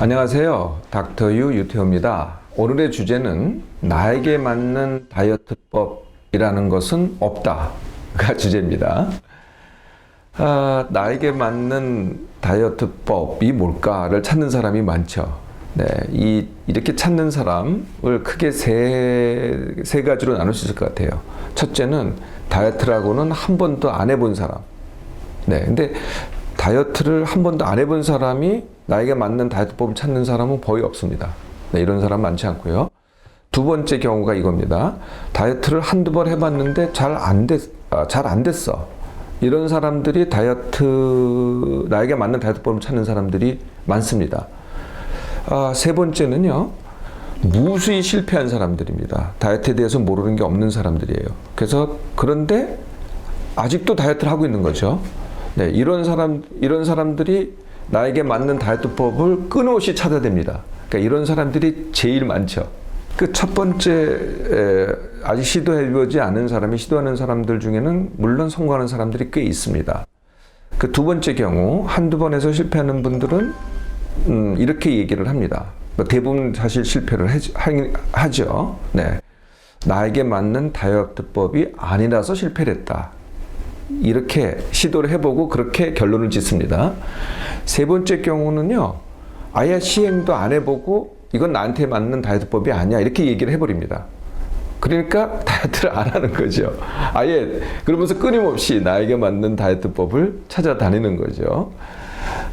안녕하세요. 닥터유 유태호입니다. 오늘의 주제는 나에게 맞는 다이어트법이라는 것은 없다가 주제입니다. 나에게 맞는 다이어트법이 뭘까를 찾는 사람이 많죠. 네, 이렇게 찾는 사람을 크게 세 가지로 나눌 수 있을 것 같아요. 첫째는 다이어트라고는 한 번도 안 해본 사람. 네, 근데 다이어트를 한 번도 안 해본 사람이 나에게 맞는 다이어트법을 찾는 사람은 거의 없습니다. 네, 이런 사람 많지 않고요. 두 번째 경우가 이겁니다. 다이어트를 한두 번 해봤는데 잘 안 됐어. 이런 사람들이 나에게 맞는 다이어트법을 찾는 사람들이 많습니다. 세 번째는요. 무수히 실패한 사람들입니다. 다이어트에 대해서 모르는 게 없는 사람들이에요. 그런데 아직도 다이어트를 하고 있는 거죠. 네, 이런 사람들이 나에게 맞는 다이어트법을 끊임없이 찾아댑니다. 그러니까 이런 사람들이 제일 많죠. 그 첫 번째, 아직 시도해보지 않은 시도하는 사람들 중에는 물론 성공하는 사람들이 꽤 있습니다. 그 두 번째 경우, 한두 번 해서 실패하는 분들은 이렇게 얘기를 합니다. 대부분 사실 실패를 하죠. 네. 나에게 맞는 다이어트법이 아니라서 실패를 했다. 이렇게 시도를 해보고 그렇게 결론을 짓습니다. 세 번째 경우는요, 아예 시행도 안 해보고 이건 나한테 맞는 다이어트법이 아니야 이렇게 얘기를 해버립니다. 그러니까 다이어트를 안 하는 거죠. 아예 그러면서 끊임없이 나에게 맞는 다이어트법을 찾아다니는 거죠.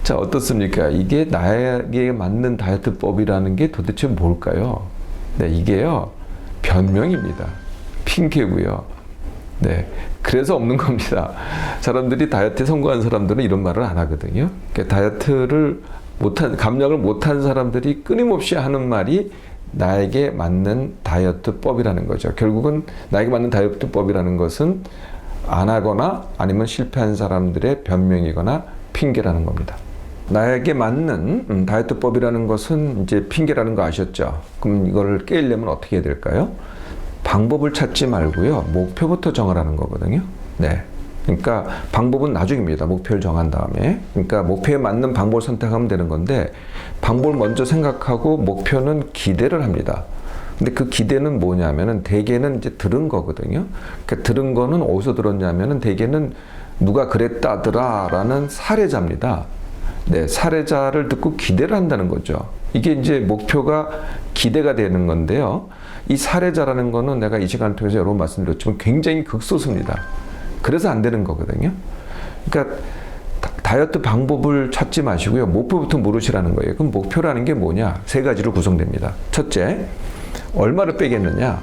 자, 어떻습니까? 이게 나에게 맞는 다이어트법이라는 게 도대체 뭘까요? 네, 이게요, 변명입니다. 핑계고요. 네, 그래서 없는 겁니다. 사람들이 다이어트에 성공한 사람들은 이런 말을 안 하거든요. 그러니까 감량을 못한 사람들이 끊임없이 하는 말이 나에게 맞는 다이어트법이라는 거죠. 결국은 나에게 맞는 다이어트법이라는 것은 안 하거나 아니면 실패한 사람들의 변명이거나 핑계라는 겁니다. 나에게 맞는 다이어트법이라는 것은 이제 핑계라는 거 아셨죠? 그럼 이걸 깨려면 어떻게 해야 될까요? 방법을 찾지 말고요. 목표부터 정하라는 거거든요. 네. 그러니까 방법은 나중입니다. 목표를 정한 다음에. 그러니까 목표에 맞는 방법을 선택하면 되는 건데, 방법을 먼저 생각하고 목표는 기대를 합니다. 근데 그 기대는 뭐냐면은 대개는 이제 들은 거거든요. 그러니까 들은 거는 어디서 들었냐면은 대개는 누가 그랬다더라 라는 사례자입니다. 네, 사례자를 듣고 기대를 한다는 거죠. 이게 이제 목표가 기대가 되는 건데요. 이 사례자라는 거는 내가 이 시간을 통해서 여러 번 말씀드렸지만 굉장히 극소수입니다. 그래서 안 되는 거거든요. 그러니까 다이어트 방법을 찾지 마시고요. 목표부터 물으시라는 거예요. 그럼 목표라는 게 뭐냐? 세 가지로 구성됩니다. 첫째, 얼마를 빼겠느냐?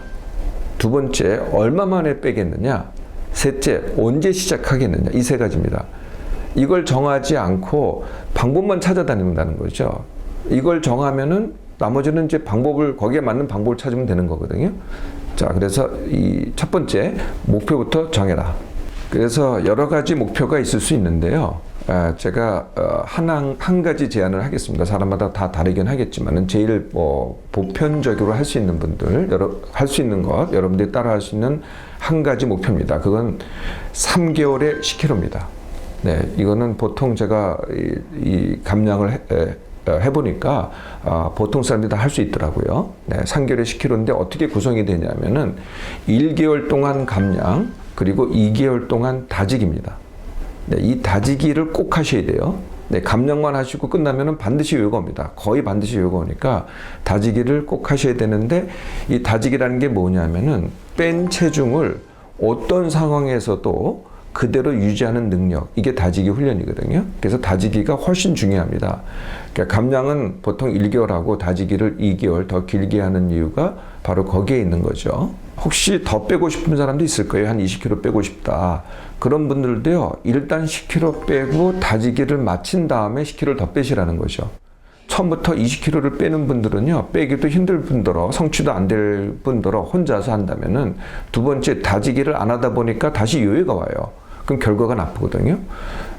두 번째, 얼마 만에 빼겠느냐? 셋째, 언제 시작하겠느냐? 이 세 가지입니다. 이걸 정하지 않고 방법만 찾아다닌다는 거죠. 이걸 정하면은 나머지는 이제 거기에 맞는 방법을 찾으면 되는 거거든요. 자, 그래서 이 첫 번째, 목표부터 정해라. 그래서 여러 가지 목표가 있을 수 있는데요. 제가 한 가지 제안을 하겠습니다. 사람마다 다 다르긴 하겠지만은 제일 보편적으로 할 수 있는 할 수 있는 것, 여러분들이 따라할 수 있는 한 가지 목표입니다. 그건 3개월에 10kg입니다. 네, 이거는 보통 제가 이 감량을 해보니까 보통 사람들이 다 할 수 있더라고요. 네, 3개월에 10kg인데 어떻게 구성이 되냐면은 1개월 동안 감량 그리고 2개월 동안 다지기입니다. 네, 이 다지기를 꼭 하셔야 돼요. 네, 감량만 하시고 끝나면은 반드시 요가입니다. 거의 반드시 요가니까 다지기를 꼭 하셔야 되는데, 이 다지기라는 게 뭐냐면은 뺀 체중을 어떤 상황에서도 그대로 유지하는 능력, 이게 다지기 훈련이거든요. 그래서 다지기가 훨씬 중요합니다. 그러니까 감량은 보통 1개월하고 다지기를 2개월 더 길게 하는 이유가 바로 거기에 있는 거죠. 혹시 더 빼고 싶은 사람도 있을 거예요. 한 20kg 빼고 싶다. 그런 분들도요, 일단 10kg 빼고 다지기를 마친 다음에 10kg를 더 빼시라는 거죠. 처음부터 20kg를 빼는 분들은요, 빼기도 힘들 분들어, 성취도 안 될 분들어 혼자서 한다면은 두 번째 다지기를 안 하다 보니까 다시 요요가 와요. 그럼 결과가 나쁘거든요.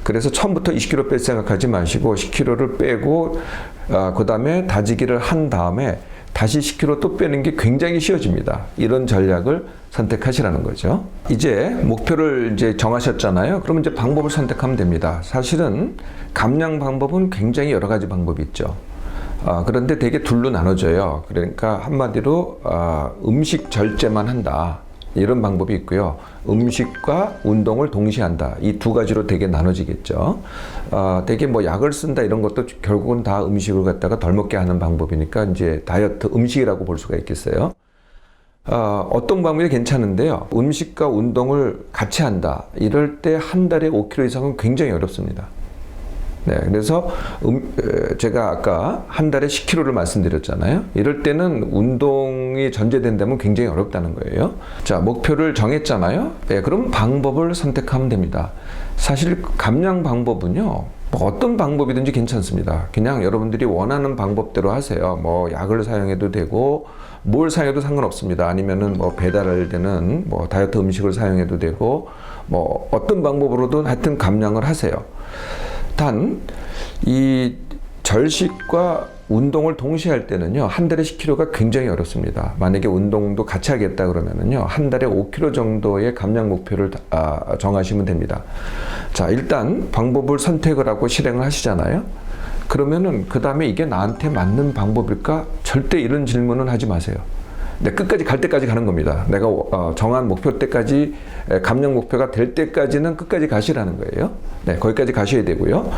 그래서 처음부터 20kg 뺄 생각하지 마시고 10kg를 빼고 그 다음에 다지기를 한 다음에 다시 10kg 또 빼는 게 굉장히 쉬워집니다. 이런 전략을 선택하시라는 거죠. 이제 목표를 이제 정하셨잖아요. 그러면 이제 방법을 선택하면 됩니다. 사실은 감량 방법은 굉장히 여러 가지 방법이 있죠. 그런데 되게 둘로 나눠져요. 그러니까 한마디로 음식 절제만 한다. 이런 방법이 있고요. 음식과 운동을 동시에 한다. 이 두 가지로 되게 나눠지겠죠. 되게 뭐 약을 쓴다 이런 것도 결국은 다 음식을 갖다가 덜 먹게 하는 방법이니까 이제 다이어트 음식이라고 볼 수가 있겠어요. 어떤 방법이 괜찮은데요. 음식과 운동을 같이 한다. 이럴 때 한 달에 5kg 이상은 굉장히 어렵습니다. 네, 그래서 제가 아까 한 달에 10kg를 말씀드렸잖아요. 이럴 때는 운동이 전제된다면 굉장히 어렵다는 거예요. 자, 목표를 정했잖아요. 네, 그럼 방법을 선택하면 됩니다. 사실 감량 방법은요, 뭐 어떤 방법이든지 괜찮습니다. 그냥 여러분들이 원하는 방법대로 하세요. 뭐 약을 사용해도 되고 뭘 사용해도 상관없습니다. 아니면은 뭐 배달을 되는 뭐 다이어트 음식을 사용해도 되고 뭐 어떤 방법으로든 하여튼 감량을 하세요. 단, 이 절식과 운동을 동시에 할 때는요, 한 달에 10kg가 굉장히 어렵습니다. 만약에 운동도 같이 하겠다 그러면은요, 한 달에 5kg 정도의 감량 목표를 정하시면 됩니다. 자, 일단 방법을 선택을 하고 실행을 하시잖아요. 그러면은 그 다음에 이게 나한테 맞는 방법일까? 절대 이런 질문은 하지 마세요. 끝까지 갈 때까지 가는 겁니다. 내가 정한 목표 때까지, 감량 목표가 될 때까지는 끝까지 가시라는 거예요. 네, 거기까지 가셔야 되고요.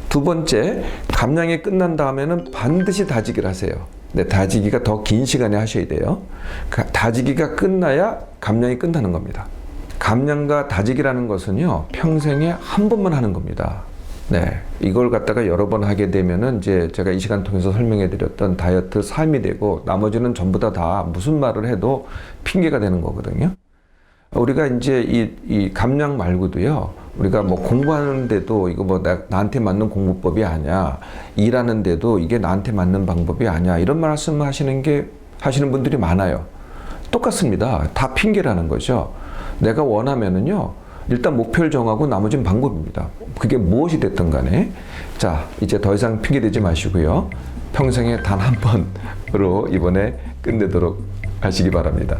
두 번째, 감량이 끝난 다음에는 반드시 다지기를 하세요. 네, 다지기가 더 긴 시간에 하셔야 돼요. 다지기가 끝나야 감량이 끝나는 겁니다. 감량과 다지기라는 것은요, 평생에 한 번만 하는 겁니다. 네, 이걸 갖다가 여러 번 하게 되면은 이제 제가 이 시간 통해서 설명해 드렸던 다이어트 삶이 되고 나머지는 전부 다 무슨 말을 해도 핑계가 되는 거거든요. 우리가 이제 이 감량 말고도요, 우리가 뭐 공부하는데도 이거 뭐 나한테 맞는 공부법이 아니야, 일하는데도 이게 나한테 맞는 방법이 아니야, 이런 말씀 하시는 분들이 많아요. 똑같습니다. 다 핑계라는 거죠. 내가 원하면은요, 일단 목표를 정하고 나머지는 방법입니다. 그게 무엇이 됐든 간에. 자, 이제 더 이상 핑계대지 마시고요. 평생에 단 한 번으로 이번에 끝내도록 하시기 바랍니다.